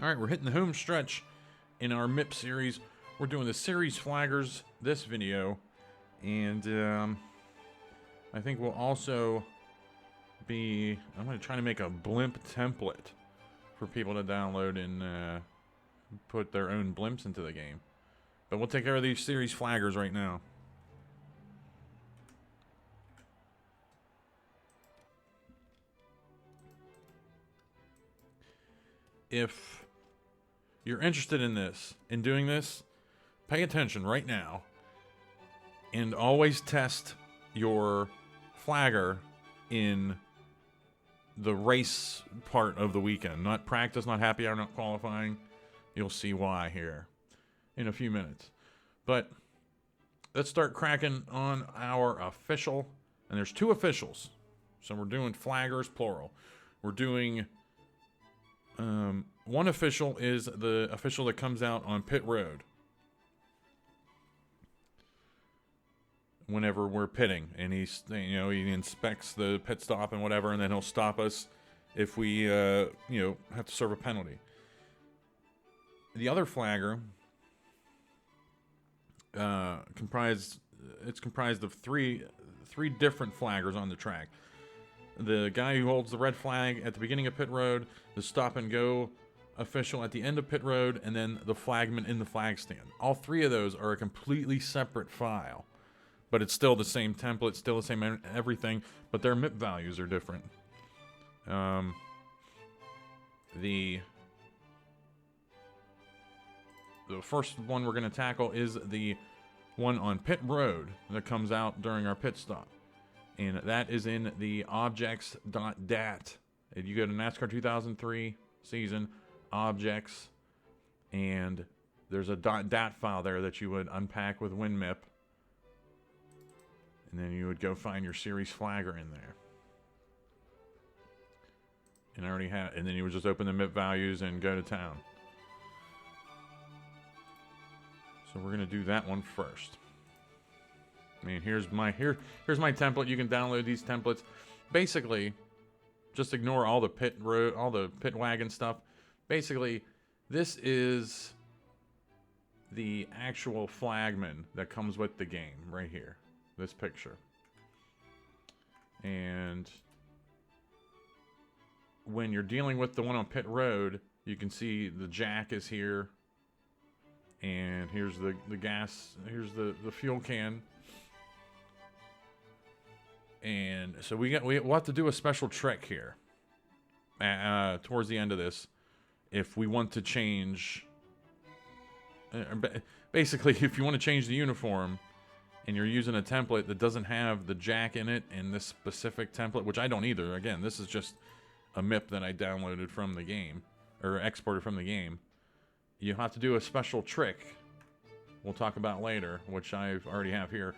All right, we're hitting the home stretch in our MIP series. We're doing the series flaggers this video, and I think we'll also be, I'm going to try to make a blimp template for people to download and put their own blimps into the game. But we'll take care of these series flaggers right now. If you're interested in this, in doing this, pay attention right now and always test your flagger in the race part of the weekend. Not practice, not happy hour, not qualifying. You'll see why here in a few minutes. But let's start cracking on our official. And there's two officials. So we're doing flaggers, plural. We're doing... one official is the official that comes out on pit road whenever we're pitting, and he inspects the pit stop and whatever, and then he'll stop us if we have to serve a penalty. The other flagger comprised of three different flaggers on the track. The guy who holds the red flag at the beginning of pit road, the stop and go official at the end of pit road, and then the flagman in the flag stand. All three of those are a completely separate file, but it's still the same template, still the same everything, but their MIP values are different. The first one we're going to tackle is the one on pit road that comes out during our pit stop. And that is in the objects.dat. You go to NASCAR 2003 season, objects, and there's a .dat file there that you would unpack with WinMip. And then you would go find your series flagger in there. And I already had, and then you would just open the MIP values and go to town. So we're going to do that one first. I mean, here's my template. You can download these templates. Basically, just ignore all the pit road, all the pit wagon stuff. Basically, this is the actual flagman that comes with the game right here. This picture. And when you're dealing with the one on pit road, you can see the jack is here. And here's the gas, here's the fuel can. And so we'll have to do a special trick here towards the end of this if we want to change. Basically, if you want to change the uniform and you're using a template that doesn't have the jack in it in this specific template, which I don't either. Again, this is just a MIP that I downloaded from the game or exported from the game. You have to do a special trick we'll talk about later, which I already have here.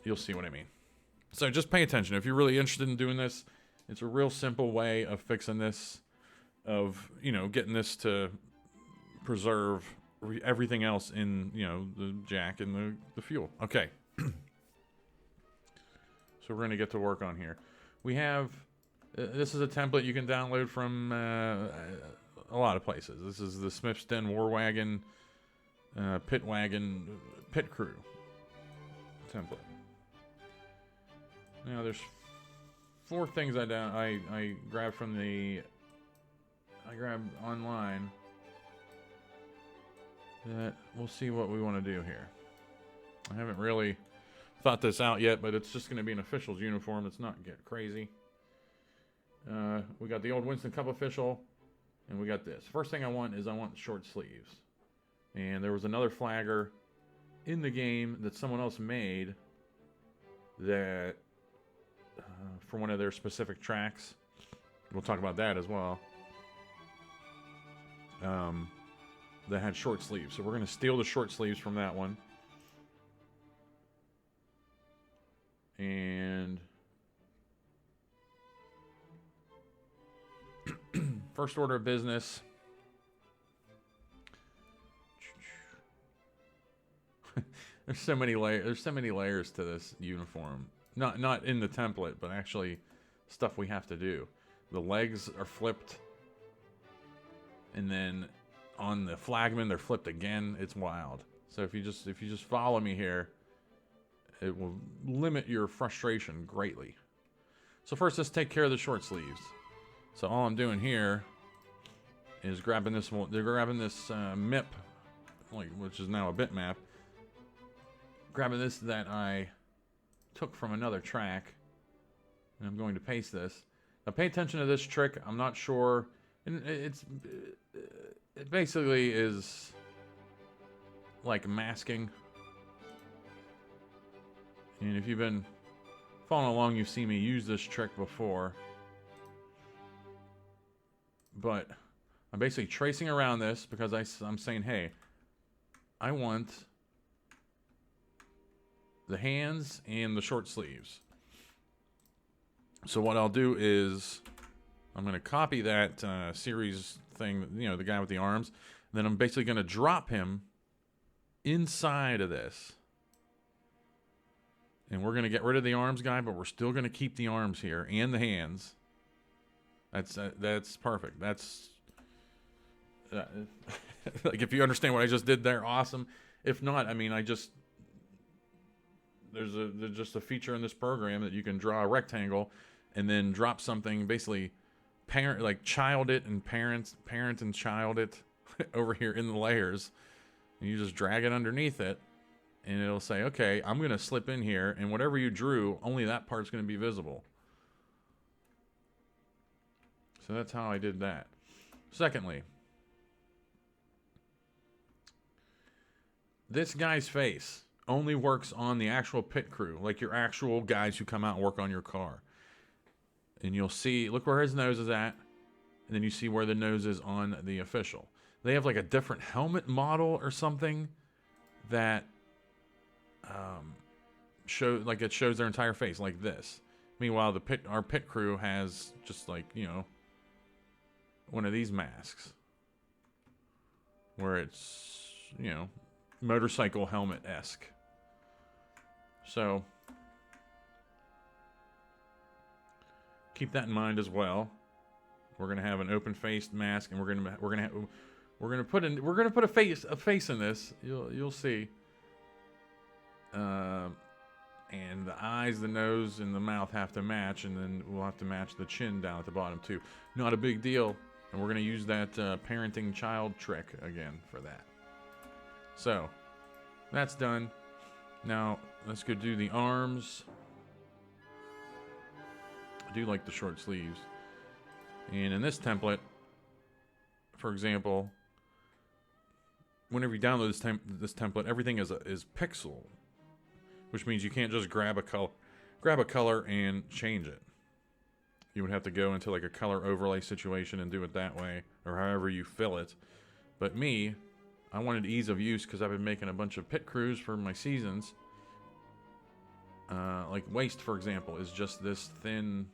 You'll see what I mean. So just pay attention. If you're really interested in doing this, it's a real simple way of fixing this, of, getting this to preserve everything else in, the jack and the fuel. Okay. So we're going to get to work on here. We have, this is a template you can download from a lot of places. This is the Smithston War Wagon, Pit Wagon, Pit Crew template. Now there's 4 things I grabbed online that we'll see what we want to do here. I haven't really thought this out yet, but it's just going to be an official's uniform. Let's not get crazy. We got the old Winston Cup official, and we got this. First thing I want short sleeves. And there was another flagger in the game that someone else made that for one of their specific tracks. We'll talk about that as well. That had short sleeves. So we're going to steal the short sleeves from that one. And first order of business. There's so many layers to this uniform. Not in the template, but actually stuff we have to do. The legs are flipped and then on the flagman they're flipped again. It's wild. So if you just follow me here, it will limit your frustration greatly. So first, let's take care of the short sleeves. So all I'm doing here is grabbing this one. They're grabbing this MIP, which is now a bitmap. Grabbing this that I took from another track, and I'm going to paste this. Now pay attention to this trick. I'm not sure. It basically is like masking. And if you've been following along, you've seen me use this trick before. But I'm basically tracing around this because I'm saying, hey, I want the hands and the short sleeves. So what I'll do is I'm going to copy that series thing, you know, the guy with the arms. And then I'm basically going to drop him inside of this. And we're going to get rid of the arms guy, but we're still going to keep the arms here and the hands. That's perfect. That's like, if you understand what I just did there, awesome. If not, I mean, there's just a feature in this program that you can draw a rectangle and then drop something, basically child it and parent and child it over here in the layers. And you just drag it underneath it. And it'll say, okay, I'm going to slip in here, and whatever you drew, only that part's going to be visible. So that's how I did that. Secondly, this guy's face only works on the actual pit crew, like your actual guys who come out and work on your car. And you'll see, look where his nose is at, and then you see where the nose is on the official. They have like a different helmet model or something that it shows their entire face like this. Meanwhile, our pit crew has just like, you know, one of these masks where it's, you know, motorcycle helmet-esque. So keep that in mind as well. We're gonna have an open-faced mask, and we're gonna put a face in this. You'll see. And the eyes, the nose, and the mouth have to match, and then we'll have to match the chin down at the bottom too. Not a big deal, and we're going to use that parenting child trick again for that. So, that's done. Now, let's go do the arms. I do like the short sleeves. And in this template, for example, whenever you download this template, everything is pixel. Which means you can't just grab a color and change it. You would have to go into like a color overlay situation and do it that way, or however you fill it. But me, I wanted ease of use because I've been making a bunch of pit crews for my seasons. Like waist, for example, is just this thin.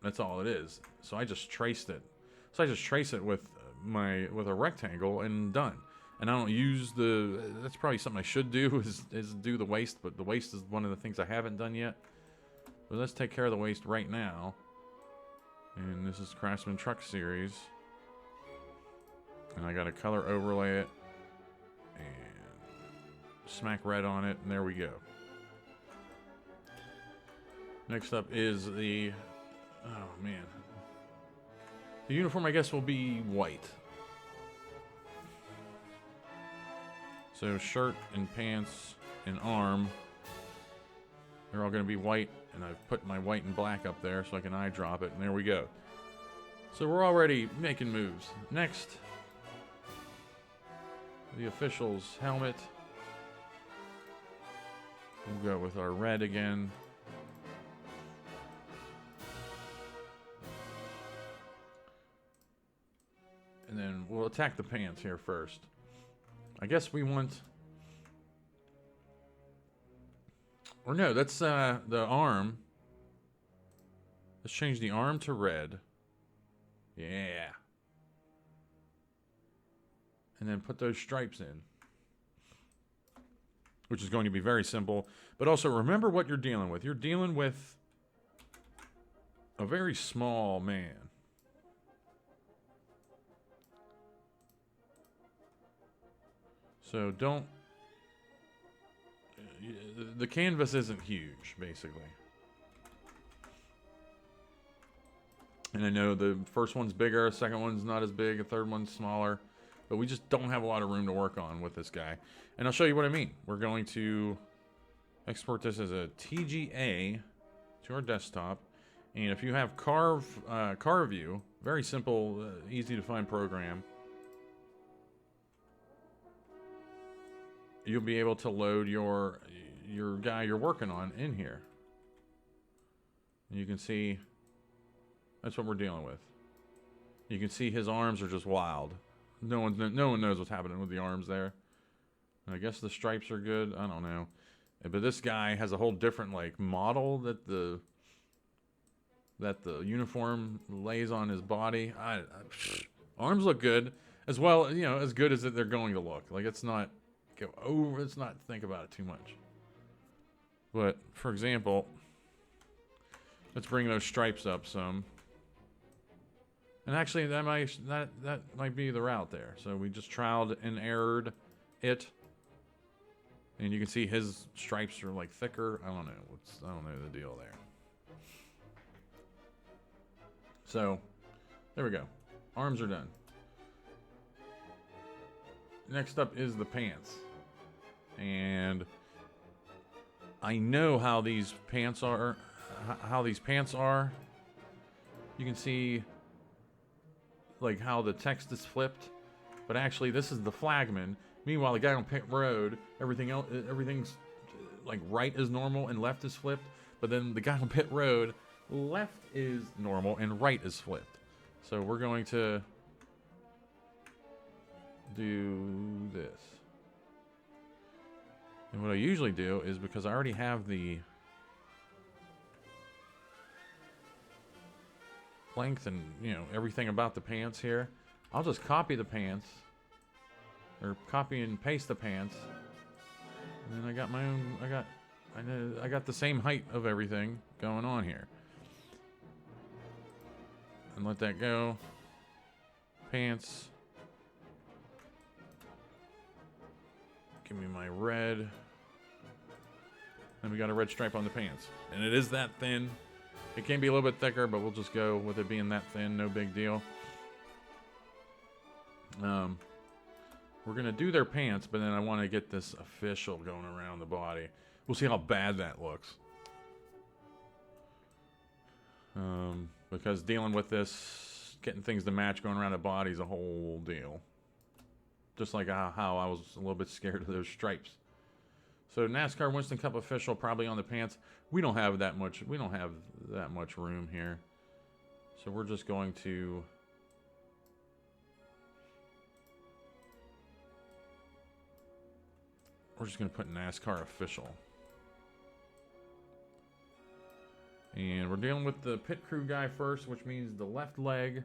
That's all it is. So I just traced it. So I just trace it with a rectangle and done. And I don't use that's probably something I should do is do the waist, but the waist is one of the things I haven't done yet. But let's take care of the waist right now. And this is Craftsman Truck Series. And I got to color overlay it. And smack red on it, and there we go. Next up is the, oh man. The uniform, I guess, will be white. So shirt and pants and arm, they're all going to be white, and I've put my white and black up there so I can eye drop it, and there we go. So we're already making moves. Next, the official's helmet. We'll go with our red again. And then we'll attack the pants here first. I guess we want... Or no, that's the arm. Let's change the arm to red. Yeah. And then put those stripes in. Which is going to be very simple. But also remember what you're dealing with. You're dealing with a very small man. So don't... The canvas isn't huge, basically. And I know the first one's bigger, second one's not as big, a third one's smaller. But we just don't have a lot of room to work on with this guy. And I'll show you what I mean. We're going to export this as a TGA to our desktop. And if you have CarView, very simple, easy to find program, you'll be able to load your guy you're working on in here. And you can see that's what we're dealing with. You can see his arms are just wild. No one knows what's happening with the arms there. I guess the stripes are good. I don't know. But this guy has a whole different like model that the uniform lays on his body. Arms look good as well. You know, as good as they're going to look. Like let's not go over. Let's not think about it too much. But for example, let's bring those stripes up some. And actually, that might be the route there. So we just trialed and errored it, and you can see his stripes are like thicker. I don't know the deal there. So there we go. Arms are done. Next up is the pants, and I know how these pants are. You can see like how the text is flipped, but actually this is the flagman. Meanwhile, the guy on pit road, everything's like right is normal and left is flipped. But then the guy on pit road, left is normal and right is flipped. So we're going to do this. And what I usually do is, because I already have the length and everything about the pants here, I'll just copy the pants, or copy and paste the pants, and then I got my own. I got the same height of everything going on here, and let that go. Pants. Give me my red. And we got a red stripe on the pants, and it is that thin. It can be a little bit thicker, but we'll just go with it being that thin. No big deal. We're going to do their pants, but then I want to get this official going around the body. We'll see how bad that looks. Because dealing with this, getting things to match going around the body is a whole deal. Just like how I was a little bit scared of those stripes. So NASCAR Winston Cup official probably on the pants. We don't have that much room here. So we're just going to put NASCAR official. And we're dealing with the pit crew guy first, which means the left leg,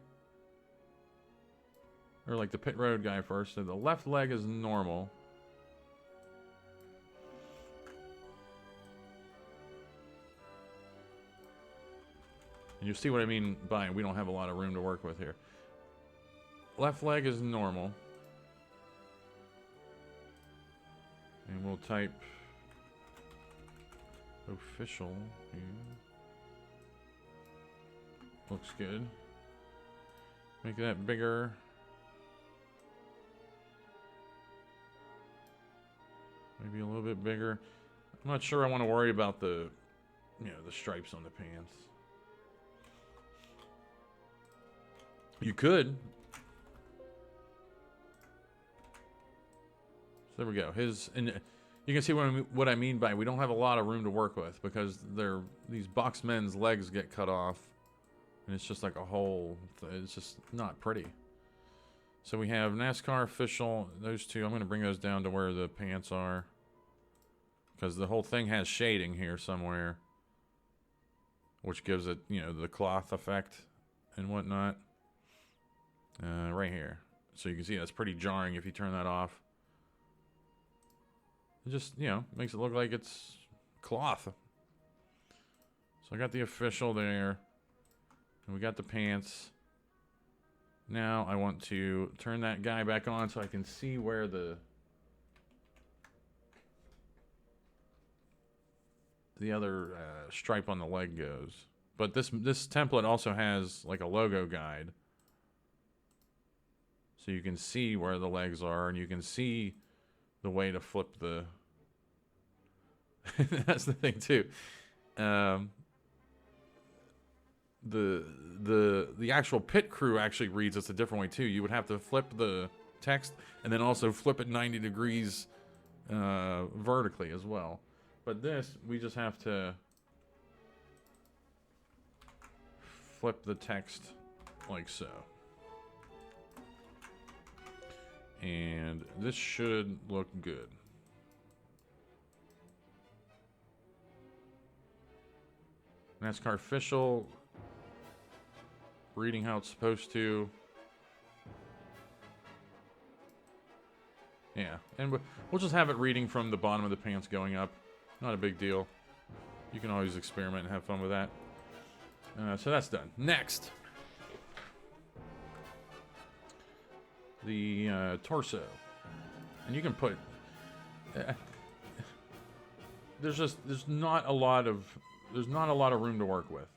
or like the pit road guy first. So the left leg is normal. And you'll see what I mean by we don't have a lot of room to work with here. Left leg is normal. And we'll type official here. Looks good. Make that bigger. Maybe a little bit bigger. I'm not sure I want to worry about the stripes on the pants. You could. So there we go. And you can see what I mean by we don't have a lot of room to work with, because these box men's legs get cut off, and it's just like a whole. It's just not pretty. So we have NASCAR official. Those two, I'm going to bring those down to where the pants are, because the whole thing has shading here somewhere, which gives it the cloth effect and whatnot. Right here. So you can see that's pretty jarring if you turn that off. It just, makes it look like it's cloth. So I got the official there. And we got the pants. Now I want to turn that guy back on so I can see where the stripe on the leg goes. But this template also has like a logo guide, so you can see where the legs are, and you can see the way to flip the. That's the thing too. The actual pit crew actually reads this a different way too. You would have to flip the text and then also flip it 90 degrees vertically as well. But this, we just have to flip the text like so. And this should look good. NASCAR official, reading how it's supposed to. Yeah, and we'll just have it reading from the bottom of the pants going up. Not a big deal. You can always experiment and have fun with that. So that's done. Next, the torso, and you can put. There's not a lot of room to work with.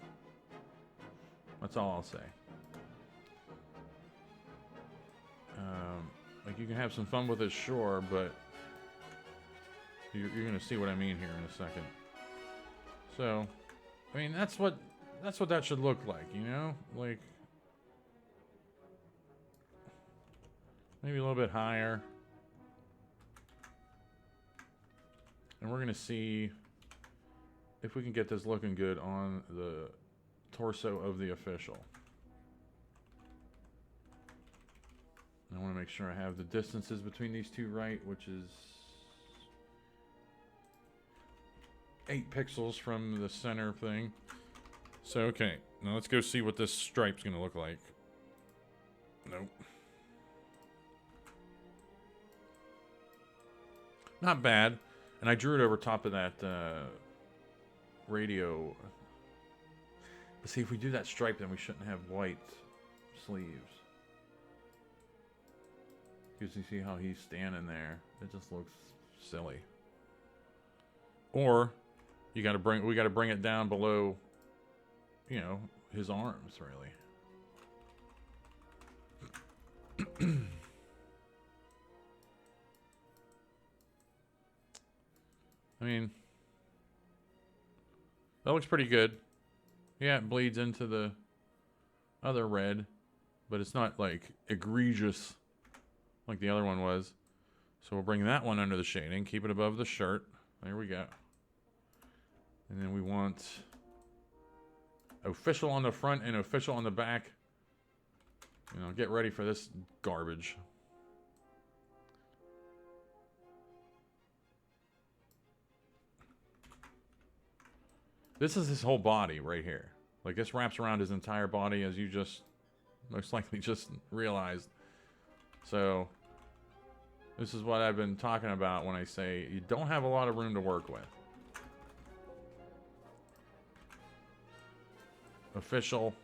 That's all I'll say. Like, you can have some fun with it, sure, but you're gonna see what I mean here in a second. So, I mean, that's what that should look like, you know? Like, maybe a little bit higher. And we're gonna see if we can get this looking good on the torso of the official. And I want to make sure I have the distances between these two right, which is 8 pixels from the center thing. So, okay, now let's go see what this stripe's going to look like. Nope. Not bad. And I drew it over top of that radio. But see, if we do that stripe, then we shouldn't have white sleeves. Because you see how he's standing there. It just looks silly. Or we got to bring it down below, you know, his arms, really. I mean, that looks pretty good. Yeah, it bleeds into the other red, but it's not like egregious like the other one was. So we'll bring that one under the shading, keep it above the shirt. There we go. And then we want official on the front and official on the back. You know, get ready for this garbage. This is his whole body right here. Like, this wraps around his entire body, as you just most likely just realized. So this is what I've been talking about when I say you don't have a lot of room to work with. Official.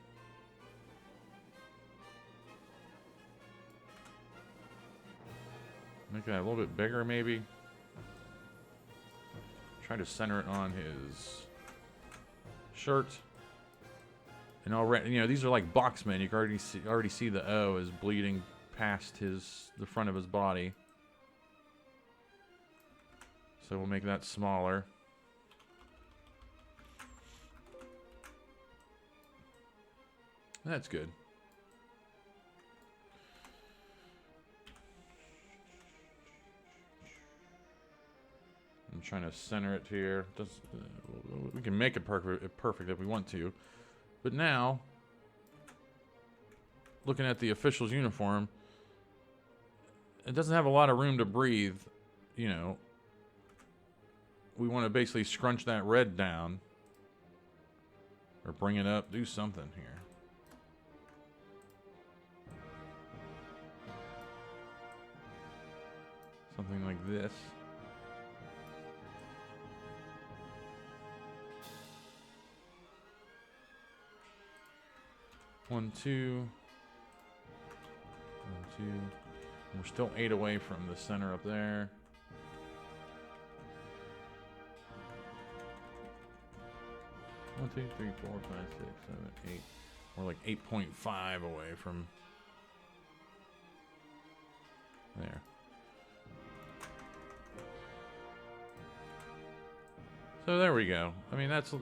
Make that a little bit bigger, maybe. Try to center it on his shirt. And already, you know, these are like boxmen. You can already see the O is bleeding past the front of his body. So we'll make that smaller. That's good. I'm trying to center it here. We can make it perfect if we want to. But now, looking at the official's uniform, it doesn't have a lot of room to breathe. You know, we want to basically scrunch that red down. Or bring it up, do something here. Something like this. One, two. And we're still 8 away from the center up there. 1, 2, 3, 4, 5, 6, 7, 8. We're like 8.5 away from there. So there we go. I mean, that's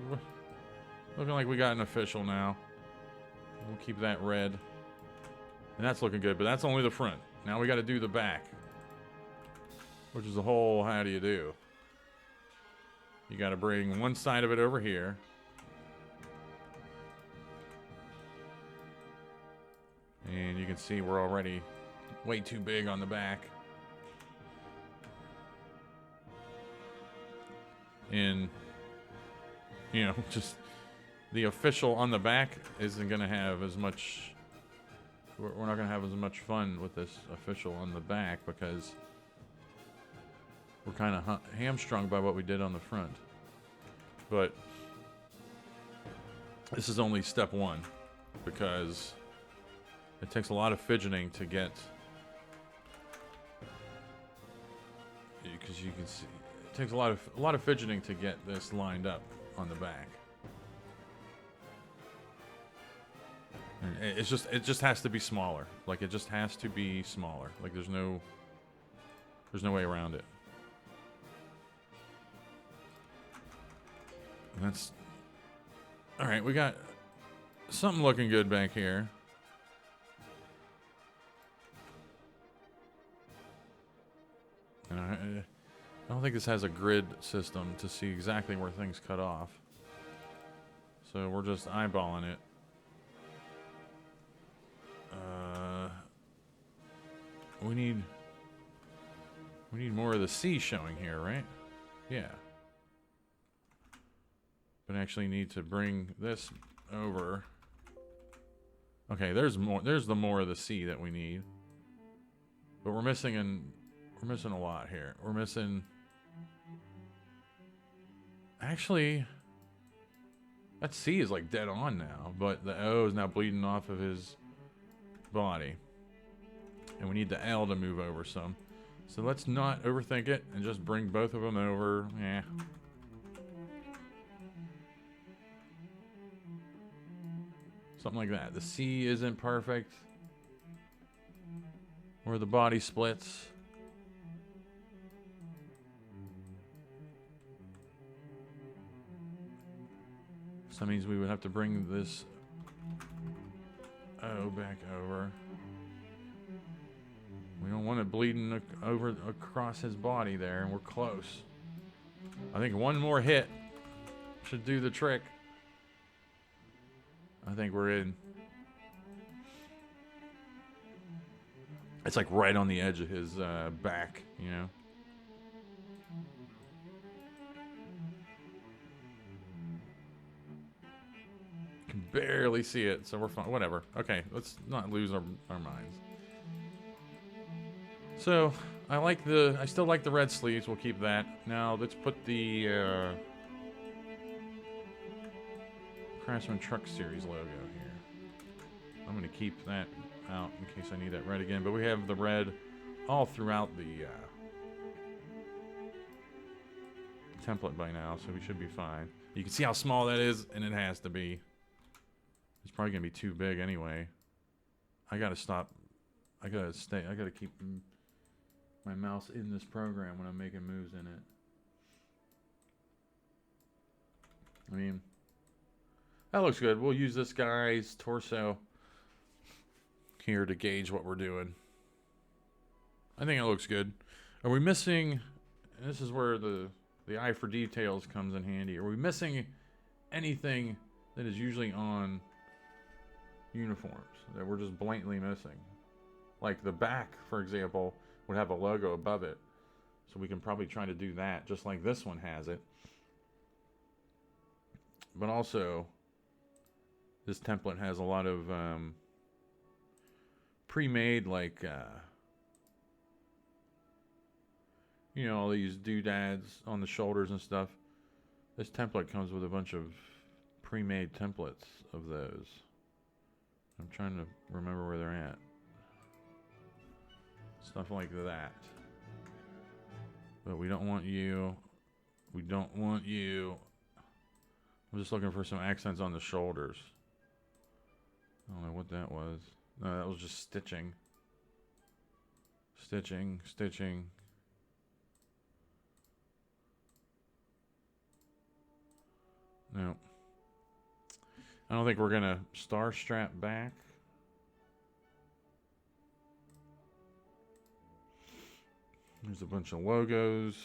looking like we got an official now. We'll keep that red. And that's looking good, but that's only the front. Now we got to do the back, which is the whole how do you do. You got to bring one side of it over here. And you can see we're already way too big on the back. And, you know, just the official on the back isn't going to have as much... We're not going to have as much fun with this official on the back because we're kind of hamstrung by what we did on the front. But this is only step one because it takes a lot of fidgeting to get... Because you can see... It takes a lot of fidgeting to get this lined up on the back. And it just has to be smaller. Like it just has to be smaller. Like there's no way around it. And that's all right. We got something looking good back here. And I don't think this has a grid system to see exactly where things cut off. So we're just eyeballing it. We need more of the C showing here, right? Yeah. But actually need to bring this over. Okay, there's more. There's the more of the C that we need. But we're missing a lot here. We're missing. Actually, that C is like dead on now, but the O is now bleeding off of his body. And we need the L to move over some. So let's not overthink it and just bring both of them over. Yeah. Something like that. The C isn't perfect. Where the body splits. So that means we would have to bring this O back over. We don't want it bleeding over across his body there, and we're close. I think one more hit should do the trick. I think we're in. It's like right on the edge of his back, you know. Can barely see it, so we're fine. Whatever. Okay, let's not lose our minds. So, I still like the red sleeves. We'll keep that. Now, let's put the Craftsman Truck Series logo here. I'm going to keep that out in case I need that red again. But we have the red all throughout the template by now, so we should be fine. You can see how small that is, and it has to be. It's probably going to be too big anyway. I got to stop. I got to keep my mouse in this program when I'm making moves in it. I mean, that looks good. We'll use this guy's torso here to gauge what we're doing. I think it looks good. Are we missing, and this is where the eye for details comes in handy, are we missing anything that is usually on uniforms that we're just blatantly missing? Like the back, for example, would have a logo above it. So we can probably try to do that just like this one has it. But also, this template has a lot of pre-made, like, you know, all these doodads on the shoulders and stuff. This template comes with a bunch of pre-made templates of those. I'm trying to remember where they're at. Stuff like that. But we don't want you. We don't want you. I'm just looking for some accents on the shoulders. I don't know what that was. No, that was just stitching. Stitching, stitching. No. I don't think we're gonna star strap back. There's a bunch of logos.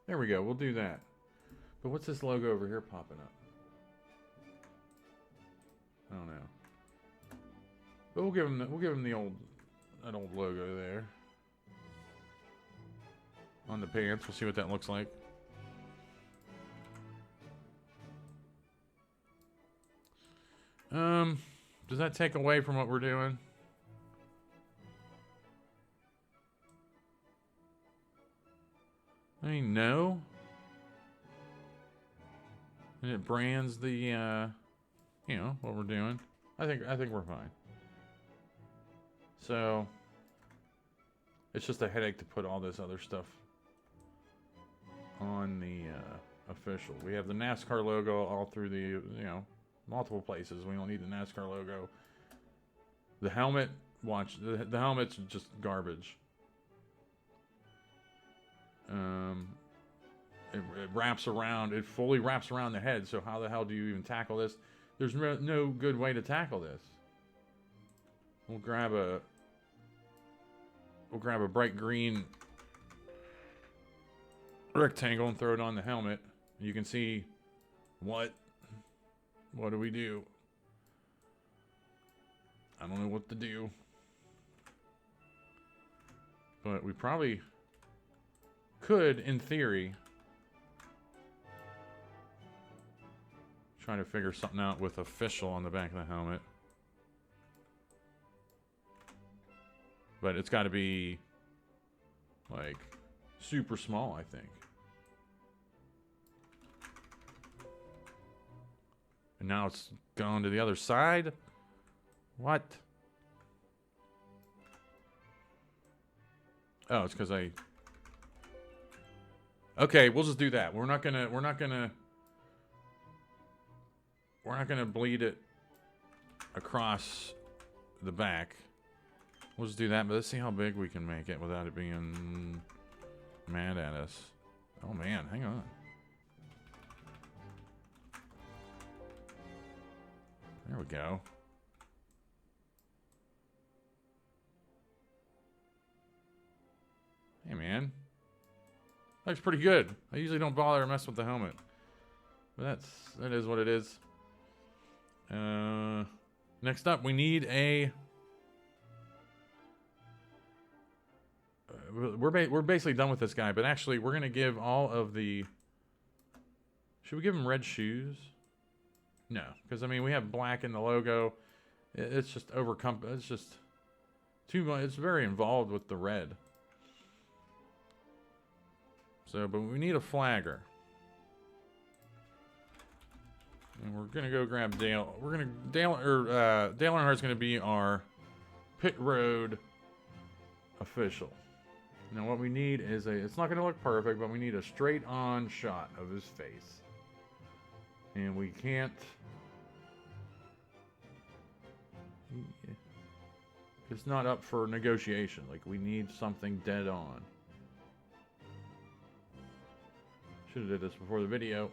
There we go. We'll do that. But what's this logo over here popping up? I don't know. But we'll give him the old logo there on the pants. We'll see what that looks like. Does that take away from what we're doing? I mean, no. And it brands the, you know, what we're doing. I think we're fine. So, it's just a headache to put all this other stuff on the official. We have the NASCAR logo all through the, you know, multiple places. We don't need the NASCAR logo. The helmet, watch, the helmet's just garbage. It wraps around, it fully wraps around the head, so how the hell do you even tackle this? There's no good way to tackle this. We'll grab a bright green rectangle and throw it on the helmet. You can see what do we do? I don't know what to do. But we probably could, in theory, try to figure something out with official on the back of the helmet. But it's got to be, like, super small, I think. And now it's gone to the other side? What? Oh, it's because I... Okay, we'll just do that. We're not gonna bleed it across the back. We'll just do that, but let's see how big we can make it without it being mad at us. Oh man, hang on. There we go. Hey man. Looks pretty good. I usually don't bother or mess with the helmet. But that is what it is. Next up, we need a... we're basically done with this guy, but actually we're going to give all of the... Should we give him red shoes? No, because I mean we have black in the logo. It's just it's just too much. It's very involved with the red. So, but we need a flagger. And we're gonna go grab Dale. Dale Earnhardt's gonna be our pit road official. Now what we need is it's not gonna look perfect, but we need a straight on shot of his face. And we can't... It's not up for negotiation. Like, we need something dead on. Should have did this before the video.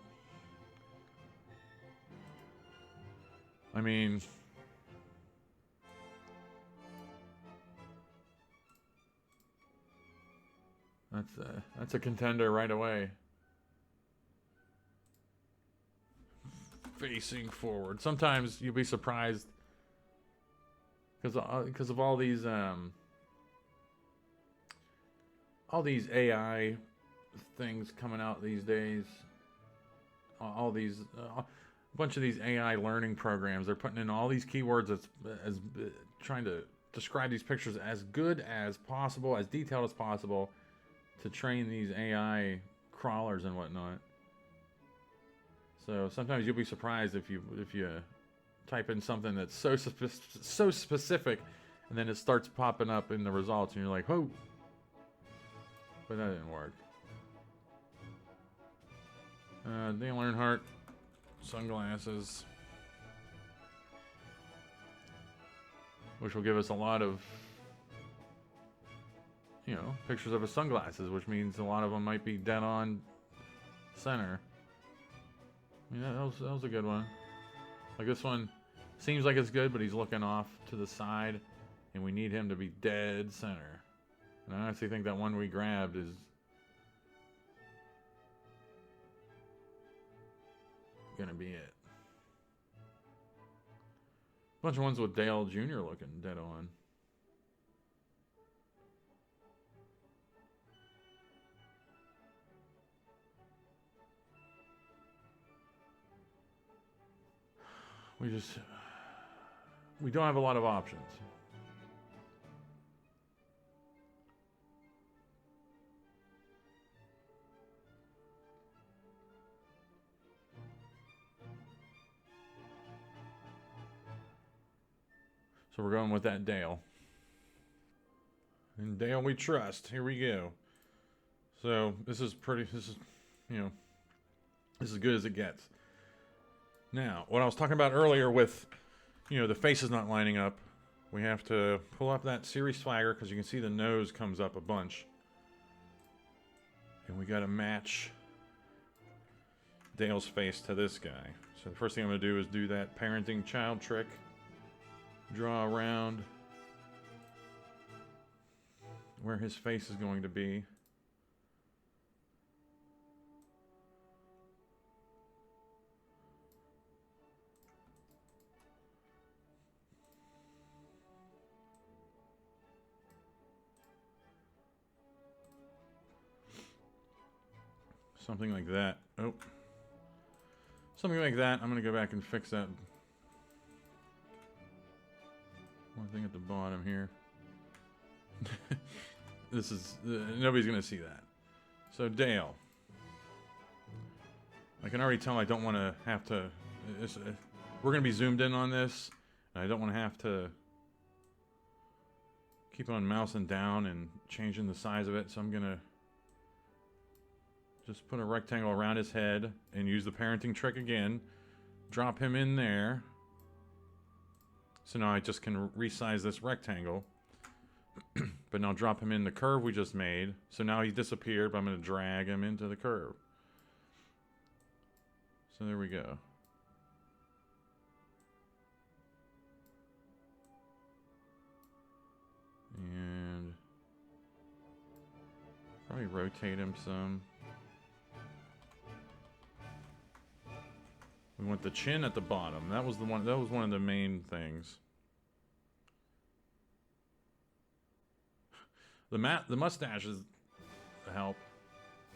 I mean... That's a contender right away. Facing forward. Sometimes you'll be surprised because of all these AI things coming out these days. All these a bunch of these AI learning programs. They're putting in all these keywords as trying to describe these pictures as good as possible, as detailed as possible, to train these AI crawlers and whatnot. So sometimes you'll be surprised if you type in something that's so specific, and then it starts popping up in the results, and you're like, "Oh, But that didn't work. Dale Earnhardt, sunglasses. Which will give us a lot of, you know, pictures of his sunglasses, which means a lot of them might be dead on center. Yeah, that was a good one. Like this one seems like it's good, but he's looking off to the side, and we need him to be dead center. And I honestly think that one we grabbed is gonna be it. Bunch of ones with Dale Jr. looking dead on. We don't have a lot of options. So we're going with that Dale. And Dale we trust. Here we go. So this is, you know, this is as good as it gets. Now, what I was talking about earlier with, you know, the faces not lining up, we have to pull up that series flagger because you can see the nose comes up a bunch. And we got to match Dale's face to this guy. So the first thing I'm going to do is do that parenting child trick. Draw around where his face is going to be. Something like that. Oh. Something like that. I'm going to go back and fix that. One thing at the bottom here. This is... nobody's going to see that. So, Dale. I can already tell I don't want to have to... we're going to be zoomed in on this. And I don't want to have to keep on mousing down and changing the size of it. So I'm going to just put a rectangle around his head and use the parenting trick again. Drop him in there. So now I just can resize this rectangle. But now drop him in the curve we just made. So now he disappeared, but I'm going to drag him into the curve. So there we go. And probably rotate him some. We want the chin at the bottom. That was one of the main things. The mustache is a help.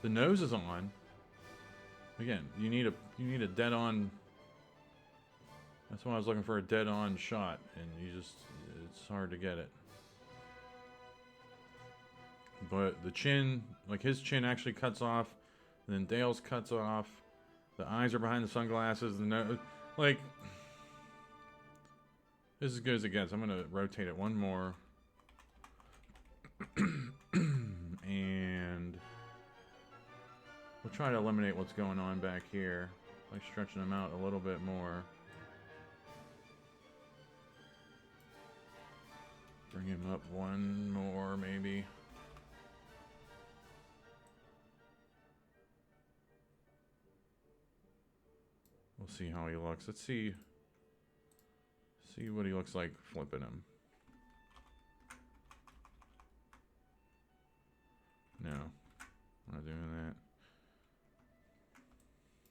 The nose is on. Again, you need a dead on. That's why I was looking for a dead on shot, and it's hard to get it. But the chin, like his chin actually cuts off, and then Dale's cuts off. The eyes are behind the sunglasses. The nose, like, this is as good as it gets. I'm gonna rotate it one more, and we'll try to eliminate what's going on back here, like stretching them out a little bit more. Bring him up one more, maybe. We'll see how he looks. Let's see what he looks like flipping him. No, I'm not doing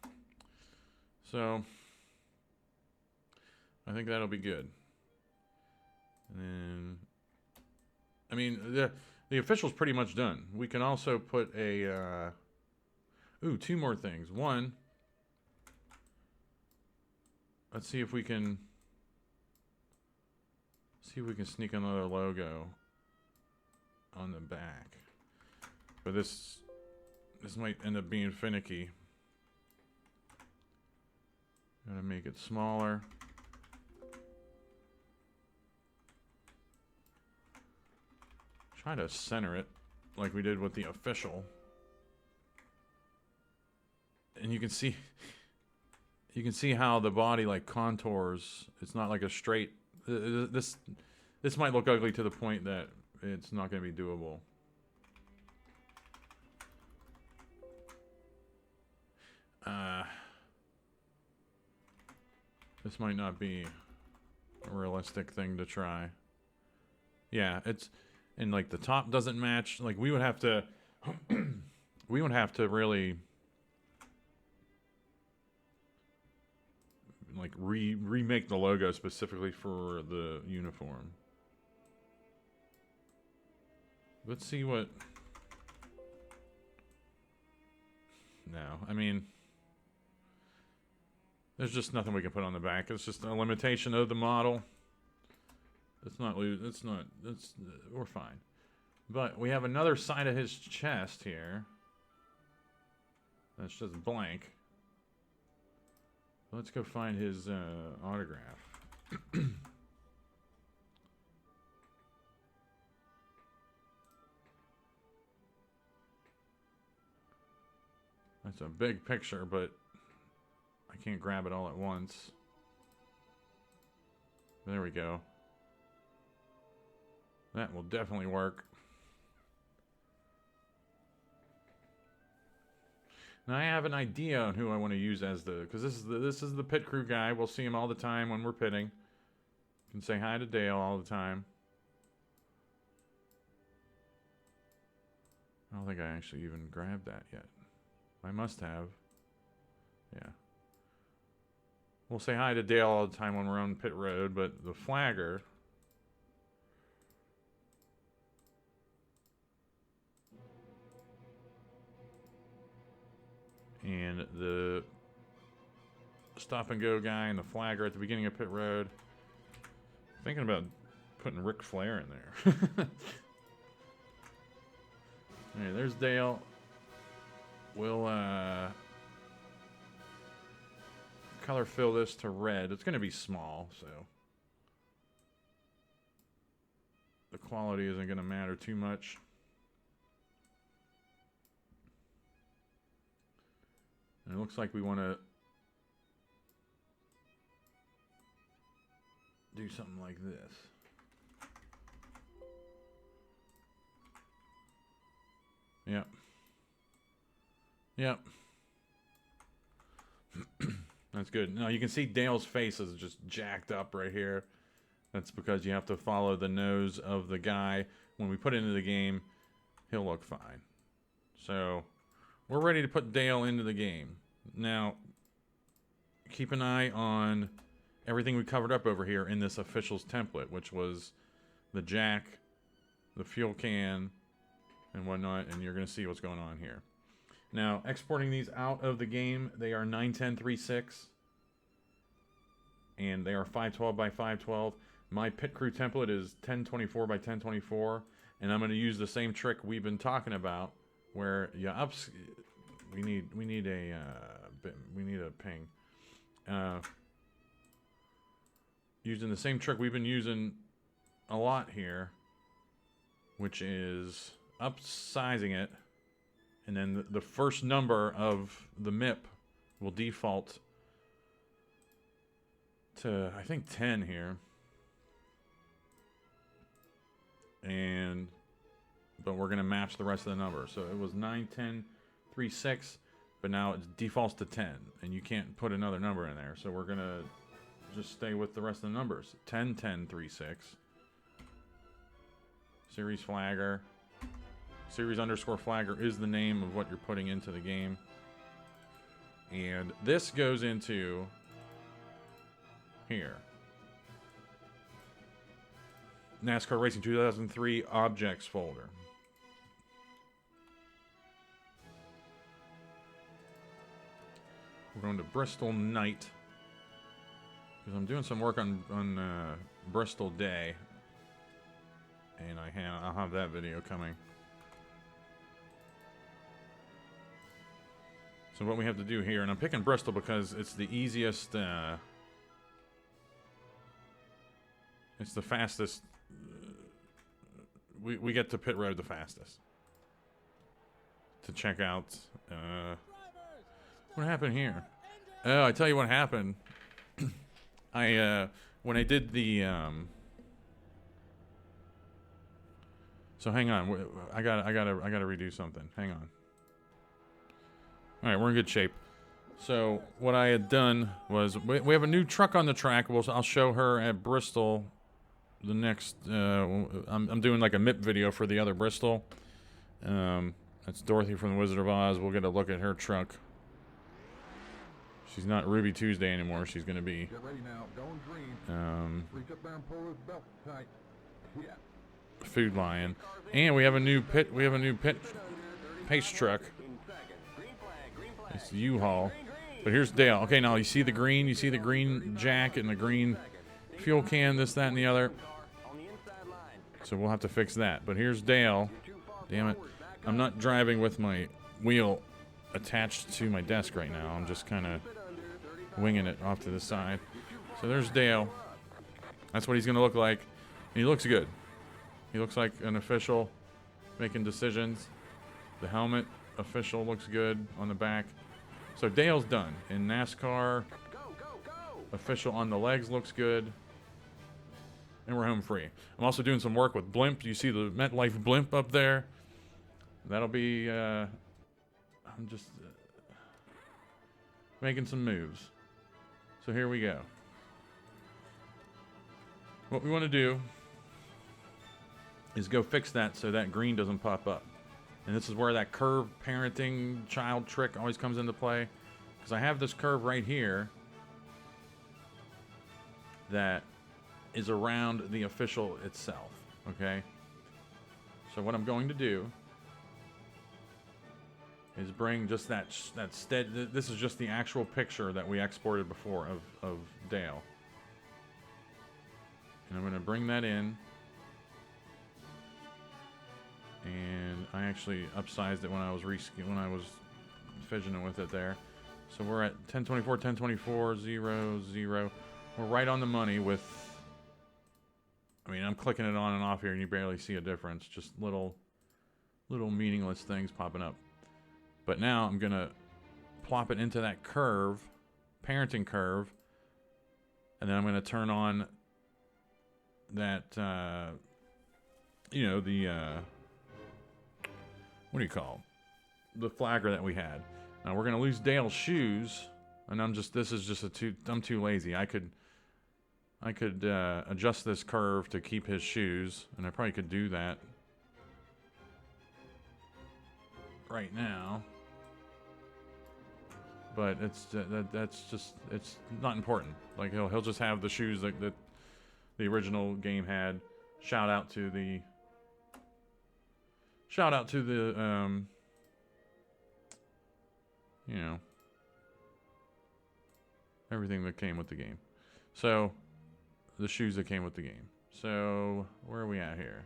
that. So, I think that'll be good. And then, I mean, the official's pretty much done. We can also put a, two more things. One, let's see if we can sneak another logo on the back. But this might end up being finicky. Gotta make it smaller. Try to center it. like we did with the official. And you can see how the body like contours. It's not like a straight. This might look ugly to the point that it's not going to be doable. This might not be a realistic thing to try. Yeah, it's, and like the top doesn't match. Like we would have to really like remake the logo specifically for the uniform. Let's see what. No, I mean, there's just nothing we can put on the back. It's just a limitation of the model. We're fine. But we have another side of his chest here. That's just blank. Let's go find his autograph. That's a big picture, but I can't grab it all at once. There we go. That will definitely work. Now I have an idea on who I want to use as the, because this is the pit crew guy. We'll see him all the time when we're pitting. You can say hi to Dale all the time. I don't think I actually even grabbed that yet. I must have. Yeah. We'll say hi to Dale all the time when we're on pit road, but the flagger. And the stop and go guy and the flagger at the beginning of pit road. Thinking about putting Ric Flair in there. Alright, there's Dale. We'll color fill this to red. It's going to be small, so the quality isn't going to matter too much. And it looks like we want to do something like this. Yep. Yep. That's good. Now you can see Dale's face is just jacked up right here. That's because you have to follow the nose of the guy. When we put it into the game, he'll look fine. So we're ready to put Dale into the game. Now, keep an eye on everything we covered up over here in this officials template, which was the jack, the fuel can, and whatnot, and you're going to see what's going on here. Now, exporting these out of the game, they are 91036, and they are 512 by 512. My pit crew template is 1024 by 1024, and I'm going to use the same trick we've been talking about, where you ups. We need a ping. Using the same trick we've been using a lot here, which is upsizing it. And then the first number of the MIP will default to, I think, 10 here. But we're going to match the rest of the numbers. So it was 9, 10, 3, 6, but now it defaults to 10. And you can't put another number in there. So we're going to just stay with the rest of the numbers. 10, 10, 3, 6. Series flagger. Series underscore flagger is the name of what you're putting into the game. And this goes into here. NASCAR Racing 2003 objects folder. We're going to Bristol night, because I'm doing some work on Bristol day, and I'll have that video coming. So what we have to do here, and I'm picking Bristol because it's the easiest, it's the fastest, we get to pit road the fastest. to check out. What happened here? Oh, I tell you what happened. When I did the so hang on, I gotta redo something. Hang on. All right, we're in good shape. So what I had done was we have a new truck on the track. I'll show her at Bristol. The next, I'm doing like a MIP video for the other Bristol. That's Dorothy from the Wizard of Oz. We'll get a look at her truck. She's not Ruby Tuesday anymore. She's gonna be. Get ready now. Going green. Reach up there and pull his belt tight. Yeah. Food Lion, and we have a new pit. We have a new pit pace truck. It's the U-Haul. But here's Dale. Okay, now you see the green. You see the green jack and the green fuel can. This, that, and the other. So we'll have to fix that. But here's Dale. Damn it! I'm not driving with my wheel attached to my desk right now. I'm just kind of winging it off to the side. So there's Dale. That's what he's going to look like. And he looks good. He looks like an official making decisions. The helmet, official, looks good on the back. So Dale's done. In NASCAR, official on the legs looks good. And we're home free. I'm also doing some work with blimp. You see the MetLife blimp up there? That'll be... I'm just making some moves. So here we go. What we want to do is go fix that so that green doesn't pop up. And this is where that curve parenting child trick always comes into play. Because I have this curve right here that is around the official itself. Okay? So what I'm going to do is bring just that stead. This is just the actual picture that we exported before of Dale. And I'm going to bring that in. And I actually upsized it when I was fidgeting with it there. So we're at 1024, 1024, 0, 0. We're right on the money with. I mean, I'm clicking it on and off here, and you barely see a difference. Just little meaningless things popping up. But now I'm gonna plop it into that curve, parenting curve, and then I'm gonna turn on that. What do you call it? The flagger that we had. Now we're gonna lose Dale's shoes, and I'm too lazy. I could adjust this curve to keep his shoes, and I probably could do that right now. But it's not important. Like he'll just have the shoes that the original game had. Shout out to the everything that came with the game. So the shoes that came with the game. So where are we at here?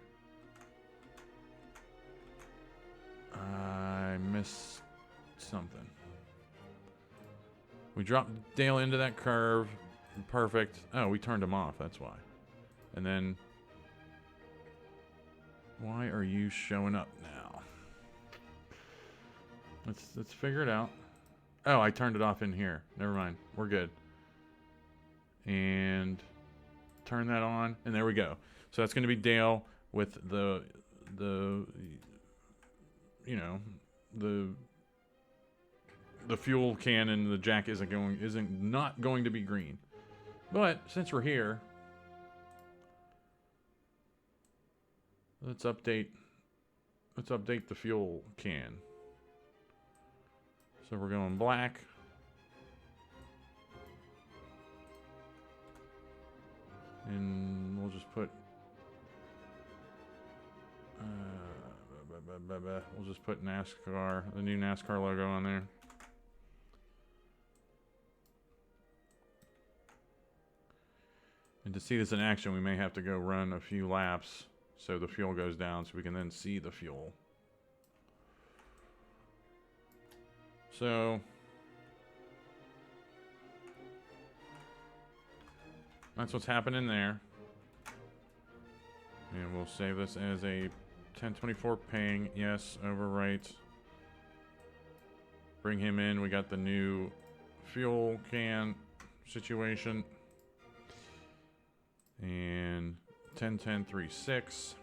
I missed something. We dropped Dale into that curve. Perfect. Oh, we turned him off. That's why. And then, why are you showing up now? Let's figure it out. Oh, I turned it off in here. Never mind. We're good. And turn that on, and there we go. So that's going to be Dale with the fuel can, and the jack isn't not going to be green. But since we're here, let's update the fuel can. So we're going black. And we'll just put NASCAR, the new NASCAR logo on there. And to see this in action, we may have to go run a few laps so the fuel goes down so we can then see the fuel. So that's what's happening there. And we'll save this as a 1024 ping. Yes, overwrite. Bring him in. We got the new fuel can situation. And 10-10-3-6.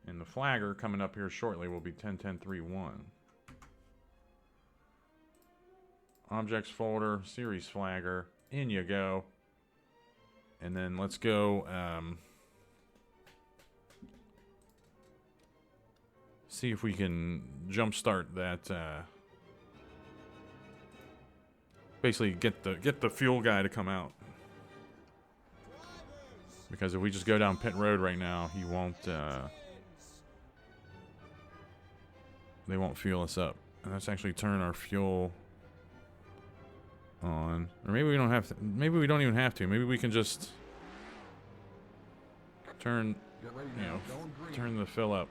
And the flagger coming up here shortly will be 10-10-3-1. Objects folder, series flagger. In you go. And then let's go see if we can jumpstart that. Basically, get the fuel guy to come out. Because if we just go down pit road right now, he won't. They won't fuel us up. And let's actually turn our fuel on. Or maybe we don't have to. Maybe we don't even have to. Maybe we can just turn, you know, turn the fill up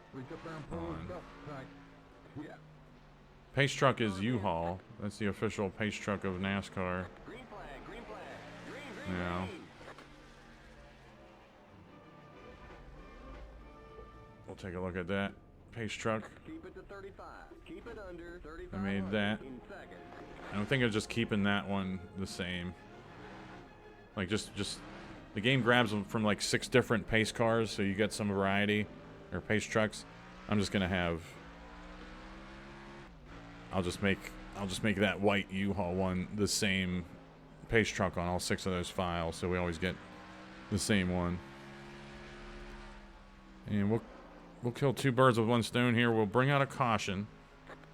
on. Pace truck is U-Haul. That's the official pace truck of NASCAR. Now, we'll take a look at that pace truck. I made that. I'm thinking of just keeping that one the same. Like just the game grabs them from like 6 different pace cars, so you get some variety, or pace trucks. I'm just gonna have. I'll just make that white U-Haul one the same pace truck on all 6 of those files, so we always get the same one. And we'll kill 2 birds with 1 stone here. We'll bring out a caution.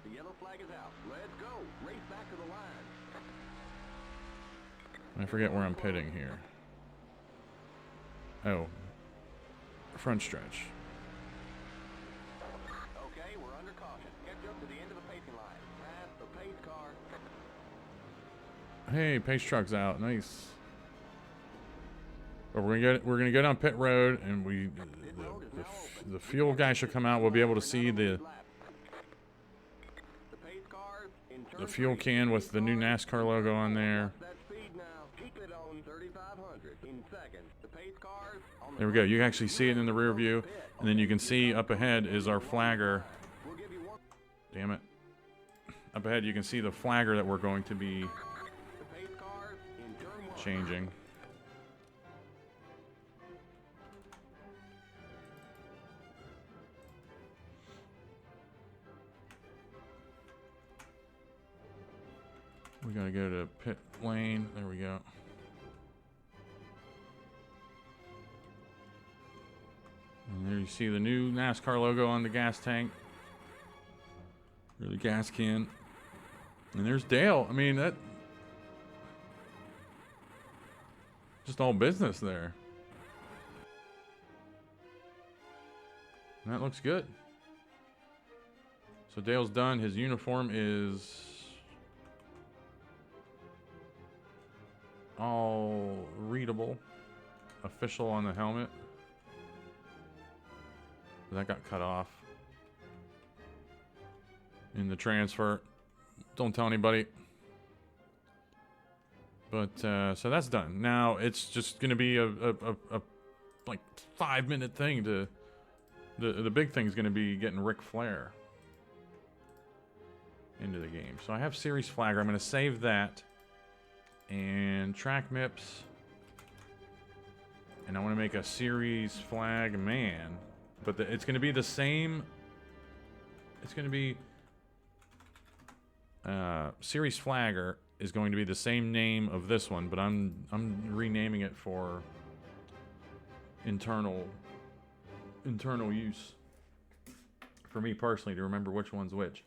The yellow flag is out. Let's go. Race back to the line. I forget where I'm pitting here. Oh, front stretch. Okay, we're under caution. Catch up to the end of the pacing line. Pass the pace car. Hey, pace truck's out. Nice. But we're gonna go down pit road, and the fuel guy should come out. We'll be able to see the fuel can with the new NASCAR logo on there. There we go. You can actually see it in the rear view, and then you can see up ahead is our flagger. Damn it. Up ahead you can see the flagger that we're going to be changing. We gotta go to pit lane. There we go. And there you see the new NASCAR logo on the gas tank. Or the gas can. And there's Dale. I mean, that... just all business there. And that looks good. So Dale's done. His uniform is... all readable. Official on the helmet. That got cut off in the transfer. Don't tell anybody. But so that's done. Now it's just going to be a like 5-minute thing to the big thing's going to be getting Ric Flair into the game. So I have series flagger. I'm going to save that and track MIPS, and I want to make a series flag man. But it's going to be the same. It's going to be series flagger is going to be the same name of this one, but I'm renaming it for internal use for me personally to remember which one's which.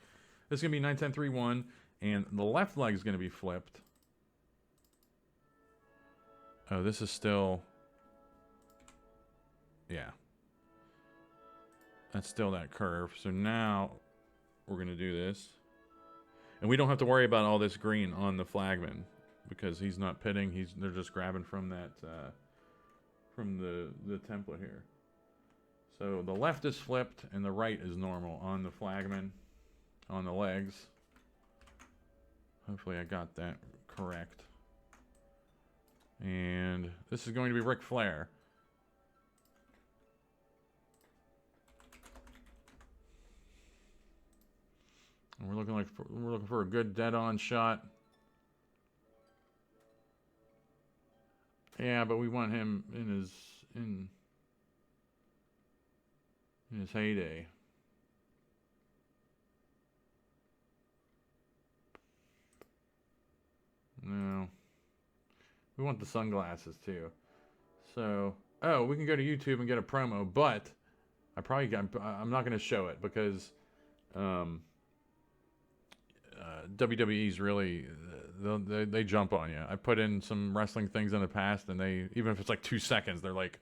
This is going to be 9-10-3-1, and the left leg is going to be flipped. Oh, this is still, yeah. That's still that curve. So now we're going to do this. And we don't have to worry about all this green on the flagman because he's not pitting. They're just grabbing from that from the template here. So the left is flipped and the right is normal on the flagman, on the legs. Hopefully I got that correct. And this is going to be Ric Flair. we're looking for a good dead-on shot. Yeah, but we want him in his heyday. No. We want the sunglasses too. So, oh, we can go to YouTube and get a promo, but I'm not going to show it because WWE's really they jump on you. I put in some wrestling things in the past, and they, even if it's like 2 seconds, they're like,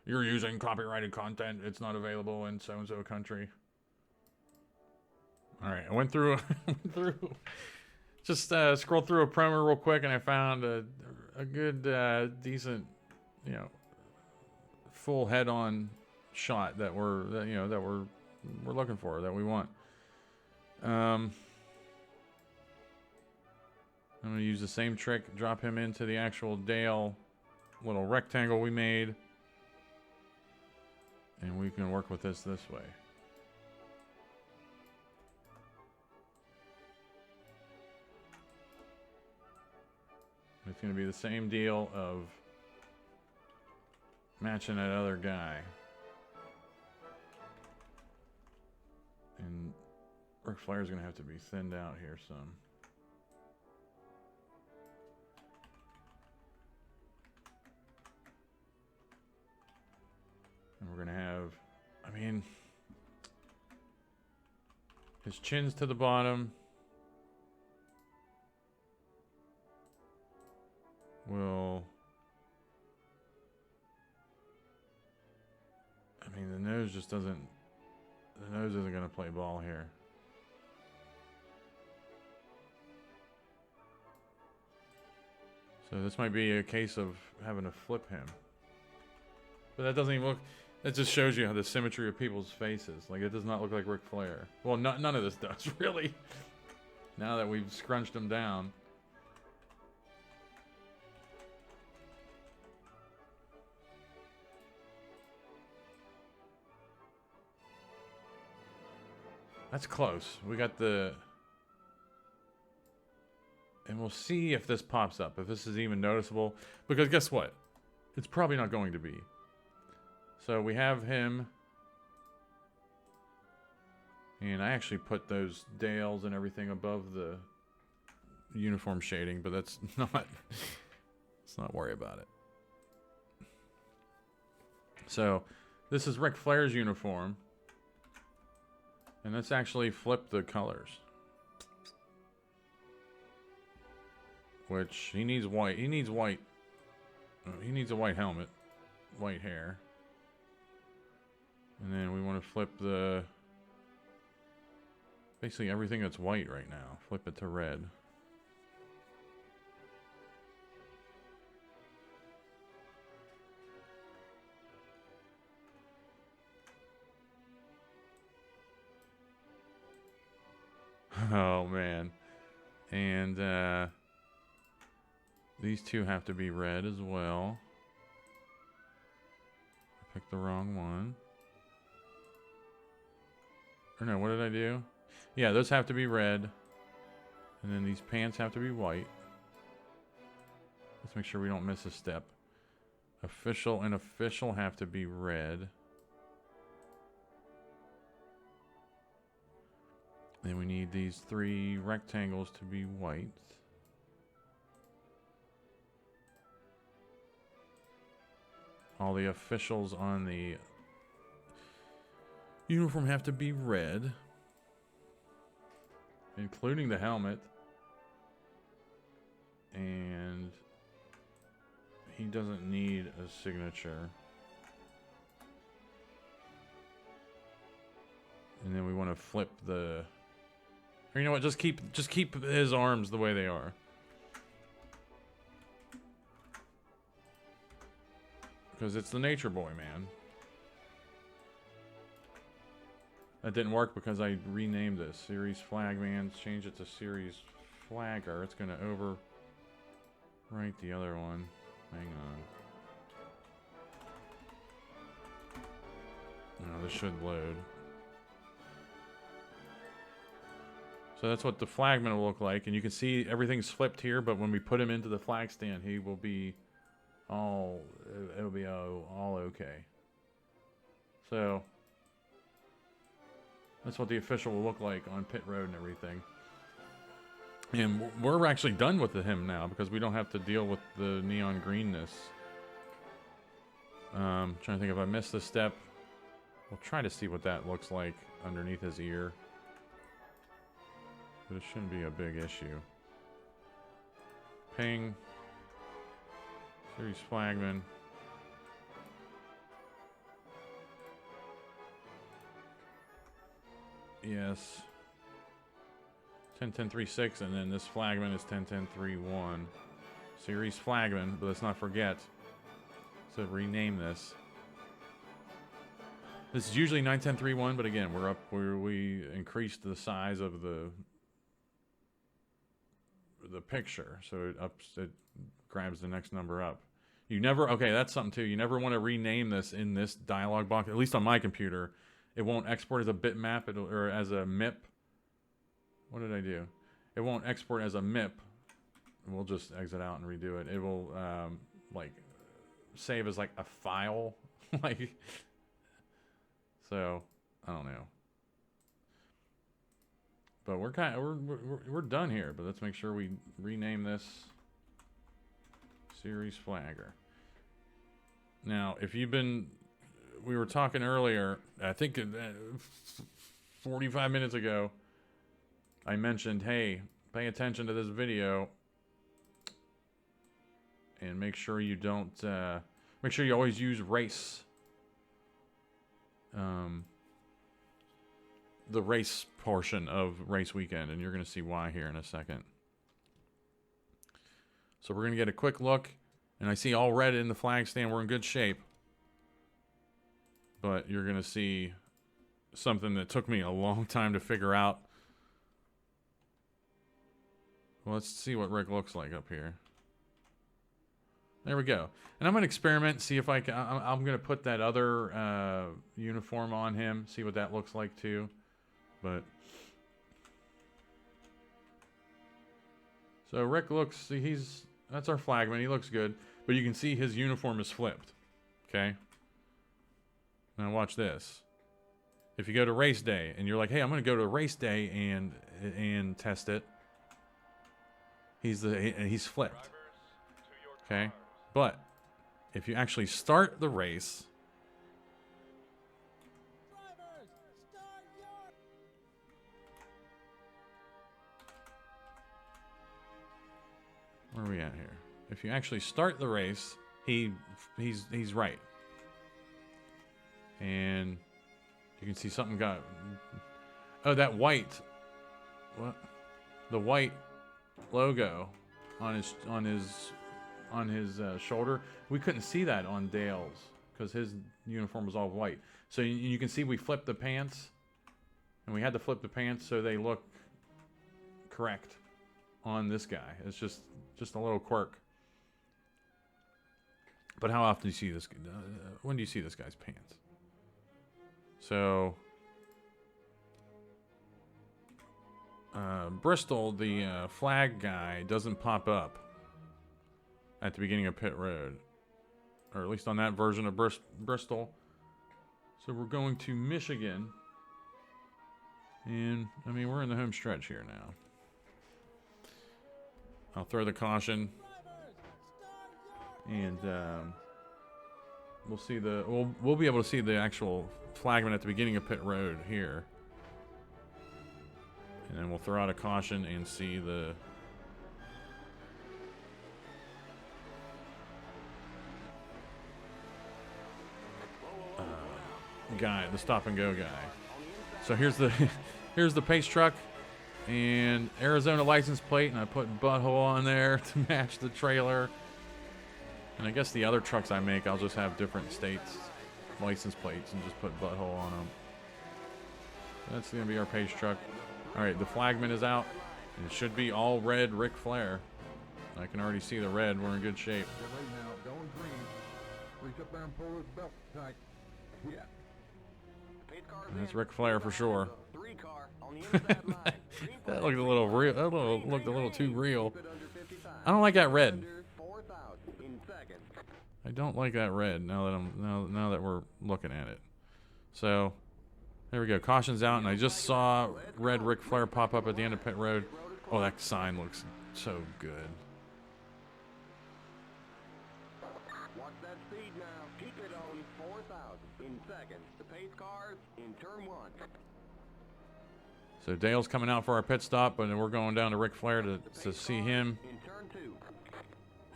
"You're using copyrighted content. It's not available in so and so country." All right, I went through just scrolled through a promo real quick, and I found a good decent, you know, full head-on shot that we're looking for, that we want. I'm going to use the same trick, drop him into the actual Dale little rectangle we made. And we can work with this way. It's going to be the same deal of matching that other guy. And Ric Flair's going to have to be thinned out here some. And we're going to have, I mean, his chin's to the bottom. Well, I mean, the nose just doesn't, the nose isn't going to play ball here. So this might be a case of having to flip him. But that doesn't even look, that just shows you how the symmetry of people's faces. Like, it does not look like Ric Flair. Well, none of this does, really. Now that we've scrunched him down. That's close. We got the... And we'll see if this pops up, if this is even noticeable. Because guess what? It's probably not going to be. So we have him. And I actually put those Dales and everything above the uniform shading, but that's not... Let's not worry about it. So, this is Ric Flair's uniform. And let's actually flip the colors. Which, he needs white. He needs white. He needs a white helmet. White hair. And then we want to flip the... Basically everything that's white right now. Flip it to red. Oh, man. And, these two have to be red as well. I picked the wrong one. Or no, what did I do? Yeah, those have to be red. And then these pants have to be white. Let's make sure we don't miss a step. Official and official have to be red. Then we need these 3 rectangles to be white. All the officials on the uniform have to be red, including the helmet. And he doesn't need a signature. And then we want to flip the... Or you know what? Just keep his arms the way they are. Because it's the Nature Boy, man. That didn't work because I renamed this. Series Flagman. Change it to Series Flagger. It's going to overwrite the other one. Hang on. No, this should load. So that's what the flagman will look like, and you can see everything's flipped here. But when we put him into the flag stand, he will be all all okay. So that's what the official will look like on pit road and everything. And we're actually done with him now because we don't have to deal with the neon greenness. Trying to think if I missed this step. We'll try to see what that looks like underneath his ear. But it shouldn't be a big issue. Ping. Series flagman. Yes. 10.10.3.6, and then this flagman is 10.10.3.1. Series flagman, but let's not forget to rename this. This is usually 9.10.3.1, but again, we're up where we increased the size of the picture, so it grabs the next number up. You never, okay, that's something too. You never want to rename this in this dialog box. At least on my computer, it won't export as a bitmap or as a MIP. What did I do? It won't export as a MIP. We'll just exit out and redo it. It will like save as like a file, like. So I don't know. But we're done here. But let's make sure we rename this series flagger. Now, if you've been, we were talking earlier. I think 45 minutes ago. I mentioned, hey, pay attention to this video and make sure you don't, make sure you always use race. The race portion of race weekend, and you're going to see why here in a second. So we're going to get a quick look, and I see all red in the flag stand. We're in good shape. But you're going to see something that took me a long time to figure out. Well, let's see what Rick looks like up here. There we go. And I'm going to experiment, see if I can. I'm going to put that other uniform on him, see what that looks like too. But so Rick looks, see, that's our flagman. He looks good, but you can see his uniform is flipped. Okay. Now watch this. If you go to race day and you're like, hey, I'm going to go to race day and test it. He's flipped. Okay. But if you actually start the race, where are we at here? If you actually start the race, he's right. And you can see something got, oh, that white, what? The white logo on his shoulder. We couldn't see that on Dale's because his uniform was all white. So you can see we flipped the pants, and we had to flip the pants so they look correct on this guy. It's just a little quirk. But how often do you see this? When do you see this guy's pants? So Bristol, the flag guy, doesn't pop up at the beginning of pit road, or at least on that version of Bristol. So we're going to Michigan, and I mean we're in the home stretch here now. I'll throw the caution, and we'll see we'll be able to see the actual flagman at the beginning of pit road here, and then we'll throw out a caution and see the guy, the stop and go guy. So here's the pace truck and Arizona license plate, and I put butthole on there to match the trailer. And I guess the other trucks I make, I'll just have different states license plates and just put butthole on them. That's gonna be our pace truck. All right, the flagman is out, and it should be all red Ric Flair. I can already see the red. We're in good shape. Get ready now, going green. Reach up there and pull his belt tight. Yeah. Pace car's That's in. Ric Flair for sure. Three car on the inside line. Green flag That looked a little real. That looked a little too real. Keep it under 55. I don't like that red. Under 4,000 in seconds. I don't like that red. Now that we're looking at it. So there we go. Caution's out, and I just saw red Ric Flair pop up at the end of pit road. Oh, that sign looks so good. Watch that speed now. Keep it on 4,000 in seconds. The pace cars in turn 1. So Dale's coming out for our pit stop, but then we're going down to Ric Flair to see him. In turn 2.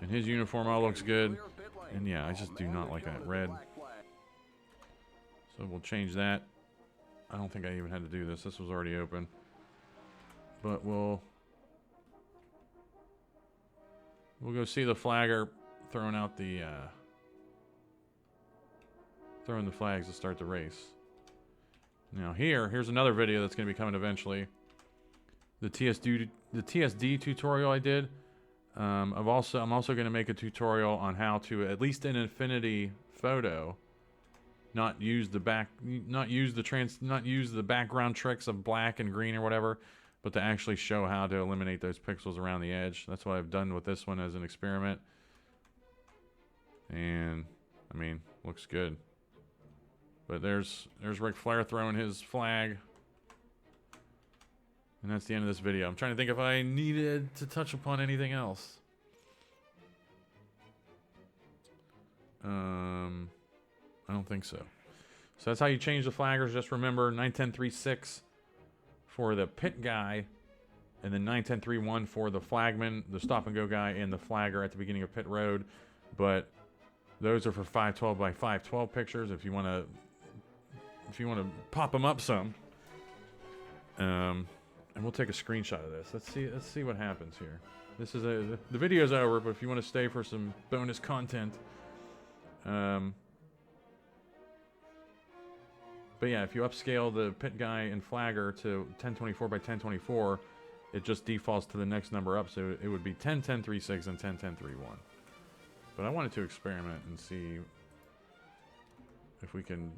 And his uniform all looks good. Clear pit lane. And yeah, I just do not like that red. Black flag. So we'll change that. I don't think I even had to do this. This was already open. But we'll go see the flagger throwing out the throwing the flags to start the race. Now here's another video that's going to be coming eventually. The TSD tutorial I did. I'm also going to make a tutorial on how to, at least in Infinity Photo, not use the background tricks of black and green or whatever, but to actually show how to eliminate those pixels around the edge. That's what I've done with this one as an experiment. And I mean, looks good. But there's Ric Flair throwing his flag. And that's the end of this video. I'm trying to think if I needed to touch upon anything else. I don't think so. So that's how you change the flaggers. Just remember 91036 for the pit guy, and then 91031 for the flagman, the stop and go guy, and the flagger at the beginning of pit road. But those are for 512 by 512 pictures. If you want to pop them up some. And we'll take a screenshot of this. Let's see what happens here. This is the video's over, but if you want to stay for some bonus content, but yeah, if you upscale the pit guy and flagger to 1024 by 1024, it just defaults to the next number up, so it would be 101036 and 101031. But I wanted to experiment and see if we can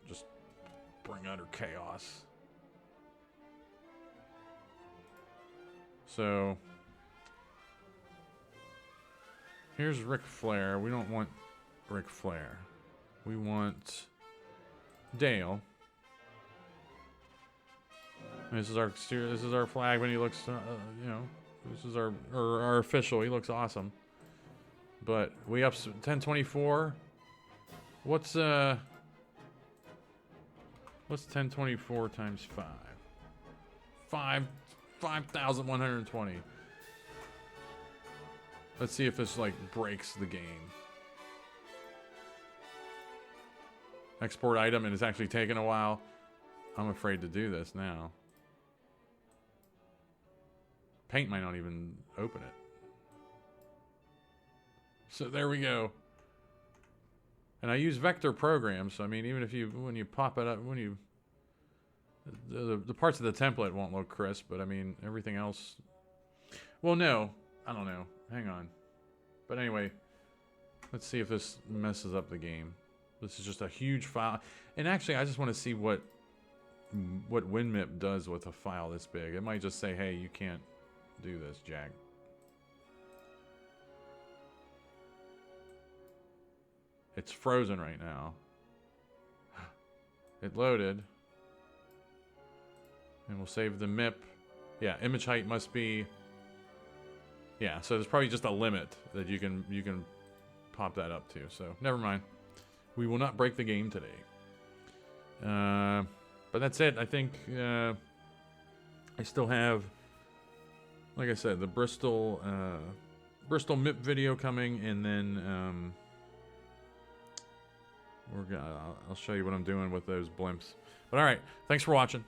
just bring utter chaos. So here's Ric Flair. We don't want Ric Flair. We want Dale. This is our exterior. This is our flag when he looks. This is our official. He looks awesome. But we up 1024. What's 1024 times 5? 5,120. Let's see if this like breaks the game. Export item, and it's actually taken a while. I'm afraid to do this now. Paint might not even open it. So there we go. And I use vector programs, so I mean, even if when you pop it up, the parts of the template won't look crisp, but I mean, everything else. Well, no, I don't know. Hang on. But anyway, let's see if this messes up the game. This is just a huge file. And actually, I just want to see what WinMip does with a file this big. It might just say, hey, you can't do this, Jack. It's frozen right now. It loaded. And we'll save the MIP. Yeah, image height must be... Yeah, so there's probably just a limit that you can pop that up to. So, never mind. We will not break the game today. But that's it. I think I still have, like I said, the Bristol MIP video coming, and then I'll show you what I'm doing with those blimps. But all right, thanks for watching.